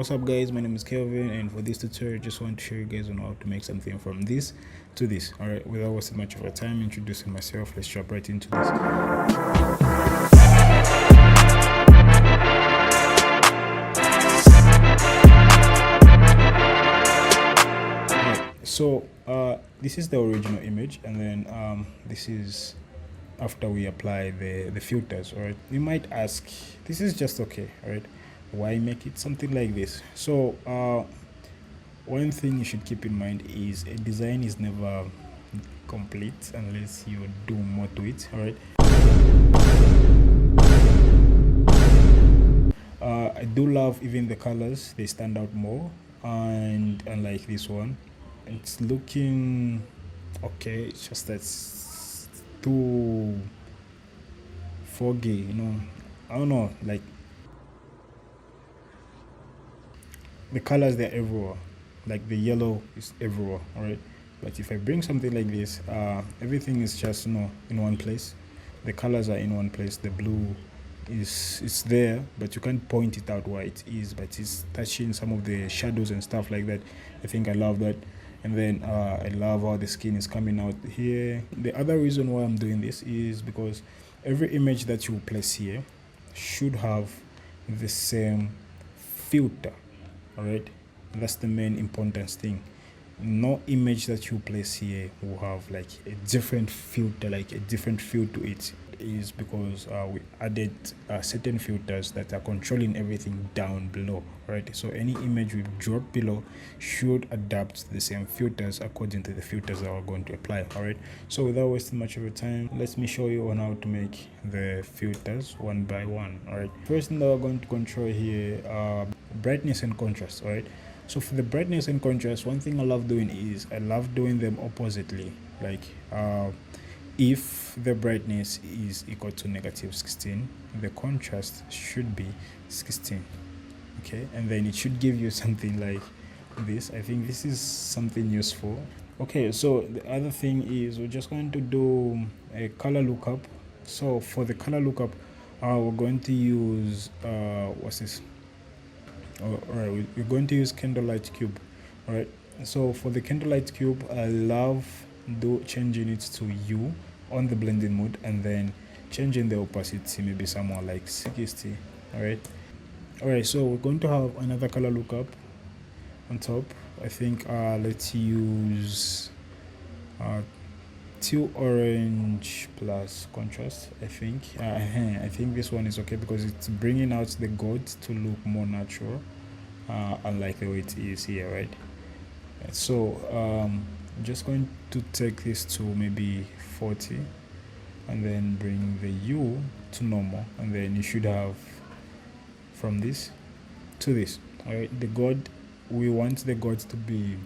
What's up guys, my name is Kelvin, and for this tutorial I just want to show you guys on how to make something from this to this. Alright, without wasting much of our time introducing myself, let's jump right into this. So this is the original image, and then this is after we apply the filters. All right, you might ask, this is just okay, all right, why make it something like this? So one thing you should keep in mind is a design is never complete unless you do more to it. All right, I do love even the colors, they stand out more, and unlike this one, it's looking okay, it's just that's too foggy, I don't know, like the colors, they're everywhere, like the yellow is everywhere. All right, but if I bring something like this, everything is just in one place. The colors are in one place. The blue it's there, but you can't point it out where it is, but it's touching some of the shadows and stuff like that. I think I love that. And then I love how the skin is coming out here. The other reason why I'm doing this is because every image that you place here should have the same filter. All right, that's the main important thing. No image that you place here will have like a different filter, like a different feel to it. Is because we added certain filters that are controlling everything down below, right? So any image we drop below should adapt the same filters according to the filters that we're going to apply. All right, so without wasting much of your time, let me show you on how to make the filters one by one. All right, first thing that we're going to control here, brightness and contrast. All right, so for the brightness and contrast, one thing I love doing is I love doing them oppositely. Like if the brightness is equal to -16, the contrast should be 16. Okay, and then it should give you something like this. I think this is something useful. Okay, so the other thing is we're just going to do a color lookup. So for the color lookup, we're going to use what's this? All right, we're going to use Candlelight Cube. All right, so for the Candlelight Cube, I love changing it to U on the blending mode, and then changing the opacity maybe somewhere like 60. All right, so we're going to have another color lookup on top. I think let's use teal orange plus contrast. I think this one is okay because it's bringing out the gold to look more natural, unlike the way it is here, right? So I'm just going to take this to maybe 40, and then bring the U to normal, and then you should have from this to this. All right, the god, we want the god to be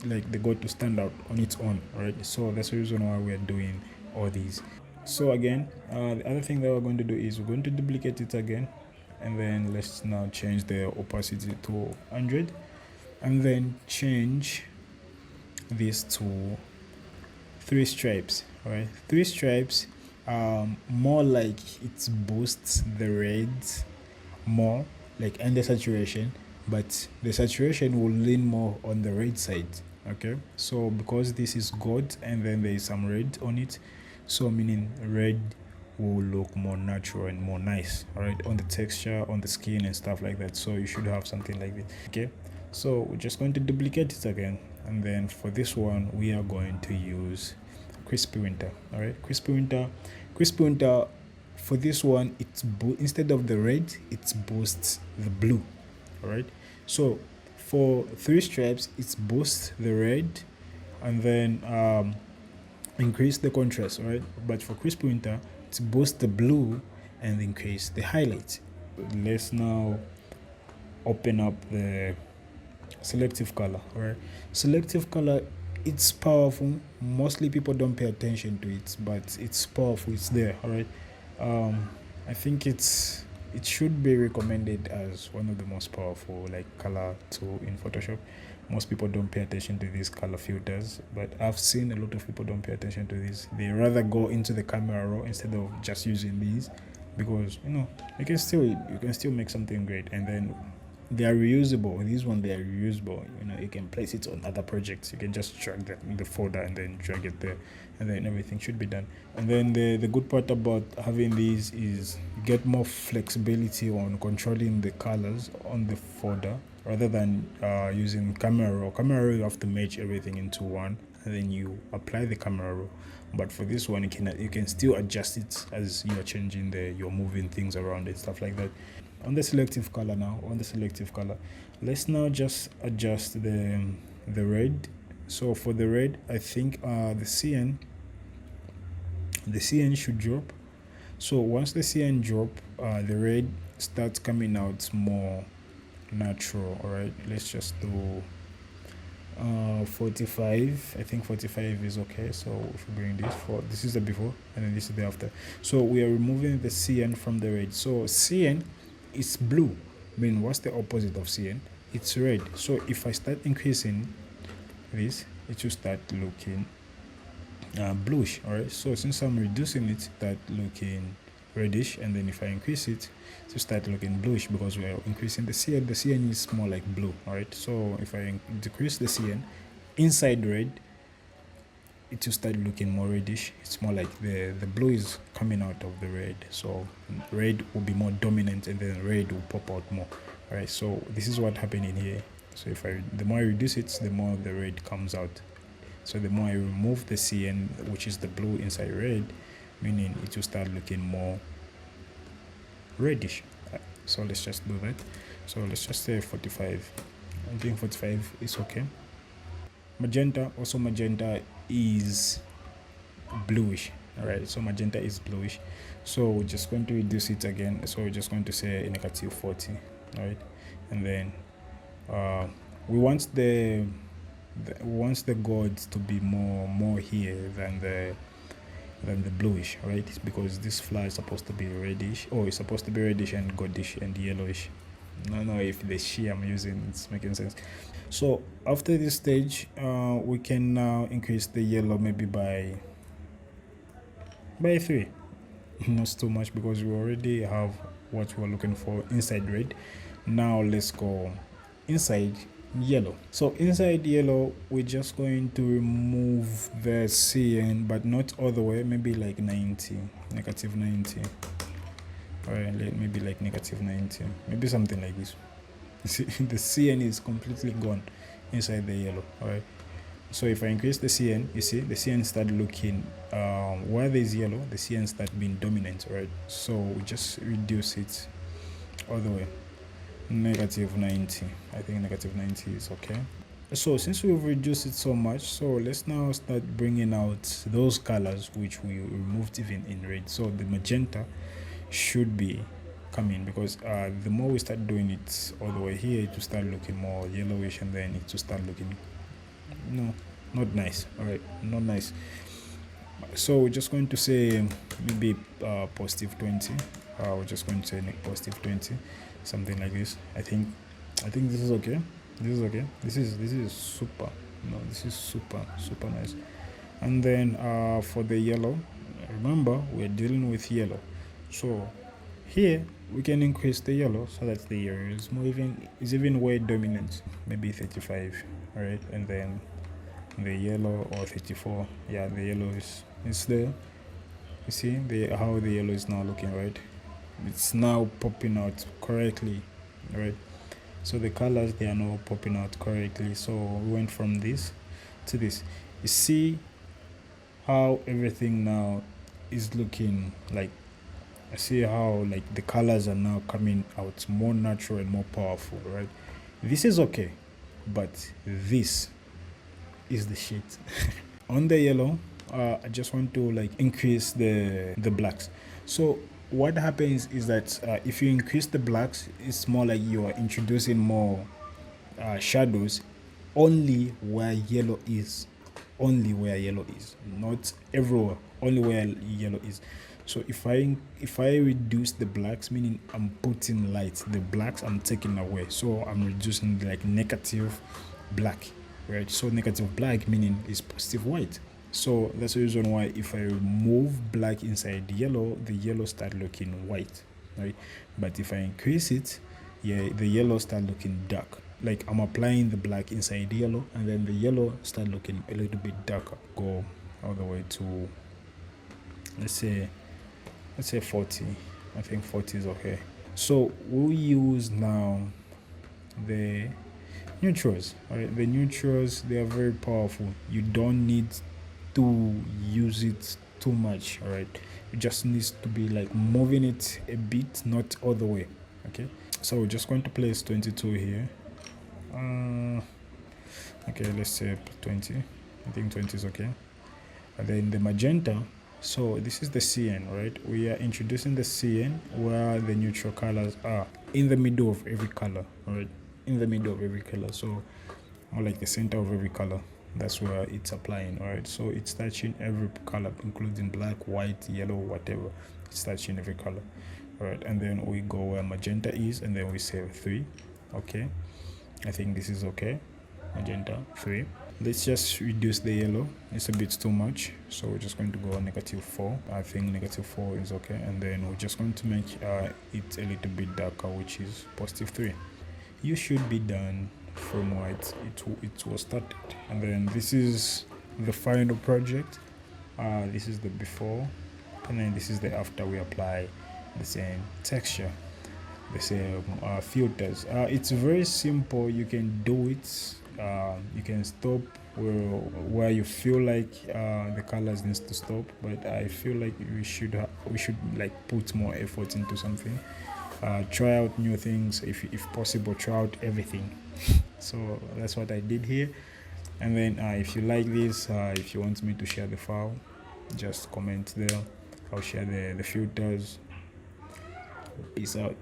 like the god to stand out on its own. All right, so that's the reason why we're doing all these. So again, the other thing that we're going to do is we're going to duplicate it again, and then let's now change the opacity to 100, and then change this to 3 stripes. All right, 3 stripes, more like it boosts the red more, like under saturation, but the saturation will lean more on the red side. Okay, so because this is gold and then there is some red on it, so meaning red will look more natural and more nice, all right, on the texture, on the skin and stuff like that. So you should have something like this. Okay, so we're just going to duplicate it again, and then for this one we are going to use Crispy Winter. All right, Crispy Winter, for this one, it's instead of the red, it boosts the blue. All right, so for 3 stripes, it boosts the red, and then increase the contrast. All right, but for Crispy Winter, it boosts the blue and increase the highlight. Let's now open up the selective color. All right, selective color, it's powerful. Mostly people don't pay attention to it, but it's powerful. It's there. All right, I think it should be recommended as one of the most powerful like color tool in Photoshop. Most people don't pay attention to these color filters, but I've seen a lot of people don't pay attention to this. They rather go into the camera raw instead of just using these, because you can still make something great. And then they are reusable. These one, they are reusable. You can place it on other projects. You can just drag the folder and then drag it there, and then everything should be done. And then the good part about having these is you get more flexibility on controlling the colors on the folder rather than using camera raw. Camera raw, you have to merge everything into one, and then you apply the camera raw. But for this one, you can still adjust it as you're changing you're moving things around and stuff like that. On the selective color now, let's now just adjust the red. So for the red, I think the cyan should drop. So once the cyan drop, the red starts coming out more natural. All right, let's just do 45. I think 45 is okay. So if we bring this is the before and then this is the after. So we are removing the cyan from the red. So cyan is blue. I mean, what's the opposite of cyan? It's red. So if I start increasing this, it will start looking bluish. All right, so since I'm reducing it, start looking reddish, and then if I increase it to start looking bluish, because we are increasing the cyan is more like blue. All right, so if I decrease the cyan inside red, it will start looking more reddish. It's more like the blue is coming out of the red, so red will be more dominant and then red will pop out more. All right, so this is what happening here. So the more I reduce it, the more the red comes out. So the more I remove the cyan, which is the blue inside red, meaning it will start looking more reddish. So let's just do that. So let's just say 45. I think 45 is okay. Magenta is bluish. All right, so magenta is bluish, so we're just going to reduce it again. So we're just going to say negative 40. All right, and then we want the gold to be more here than the bluish, right? It's because this flower is supposed to be reddish. Oh, it's supposed to be reddish and goldish and yellowish. I don't know if the sheet I'm using is making sense. So after this stage, we can now increase the yellow maybe by 3. Not too much, because we already have what we're looking for inside red. Now let's go inside yellow. So inside yellow, we're just going to remove the cyan, but not all the way, maybe like 90, negative 90. All right, maybe like negative 90, maybe something like this. See, the cyan is completely gone inside the yellow. All right, so if I increase the cyan, you see the cyan start looking where there's yellow, the cyan start being dominant. Right, so we just reduce it all the way, negative 90. I think negative 90 is okay. So since we've reduced it so much, so let's now start bringing out those colors which we removed even in red. So the magenta should be coming, because the more we start doing it all the way here, it will start looking more yellowish, and then it will start looking not nice. All right, not nice. So we're just going to say maybe positive 20. We're just going to say positive 20, something like this. I think this is okay. This is super. This is super nice. And then for the yellow, remember we're dealing with yellow, so here we can increase the yellow so that the yellow is even way dominant, maybe 35. All right, and then the yellow, or 34. Yeah, the yellow is there. You see how the yellow is now looking, right? It's now popping out correctly, right? So the colors, they are now popping out correctly. So we went from this to this. You see how everything now is looking like. I see how like the colors are now coming out more natural and more powerful, right? This is okay, but this is the shit. On the yellow, I just want to like increase the blacks. So what happens is that if you increase the blacks, it's more like you are introducing more shadows only where yellow is. Only where yellow is, not everywhere, only where yellow is. So if I reduce the blacks, meaning I'm putting light, the blacks I'm taking away, so I'm reducing like negative black, right? So negative black meaning is positive white. So that's the reason why if I remove black inside yellow, the yellow start looking white, right? But if I increase it, yeah, the yellow start looking dark. Like I'm applying the black inside yellow, and then the yellow start looking a little bit darker. Go all the way to, let's say 40. I think 40 is okay. So we'll use now the neutrals. All right, the neutrals, they are very powerful. You don't need to use it too much. All right, it just needs to be like moving it a bit, not all the way. Okay, so we're just going to place 22 here. Okay, let's say 20. I think 20 is okay. And then the magenta, so this is the cyan, right? We are introducing the cyan where the neutral colors are, in the middle of every color, right? In the middle of every color, so more like the center of every color. That's where it's applying. All right, so it's touching every color, including black, white, yellow, whatever. It's touching every color. All right, and then we go where magenta is, and then we say 3. Okay, I think this is okay. Magenta 3. Let's just reduce the yellow. It's a bit too much, so we're just going to go -4. I think -4 is okay, and then we're just going to make it a little bit darker, which is +3. You should be done from what it was started. And then this is the final project. This is the before, and then this is the after. We apply the same texture, the same filters. It's very simple. You can do it. You can stop where you feel like the colors needs to stop, but I feel like we should like put more effort into something. Try out new things, if possible. Try out everything. So that's what I did here. And then if you like this, if you want me to share the file, just comment there. I'll share the filters. Peace out.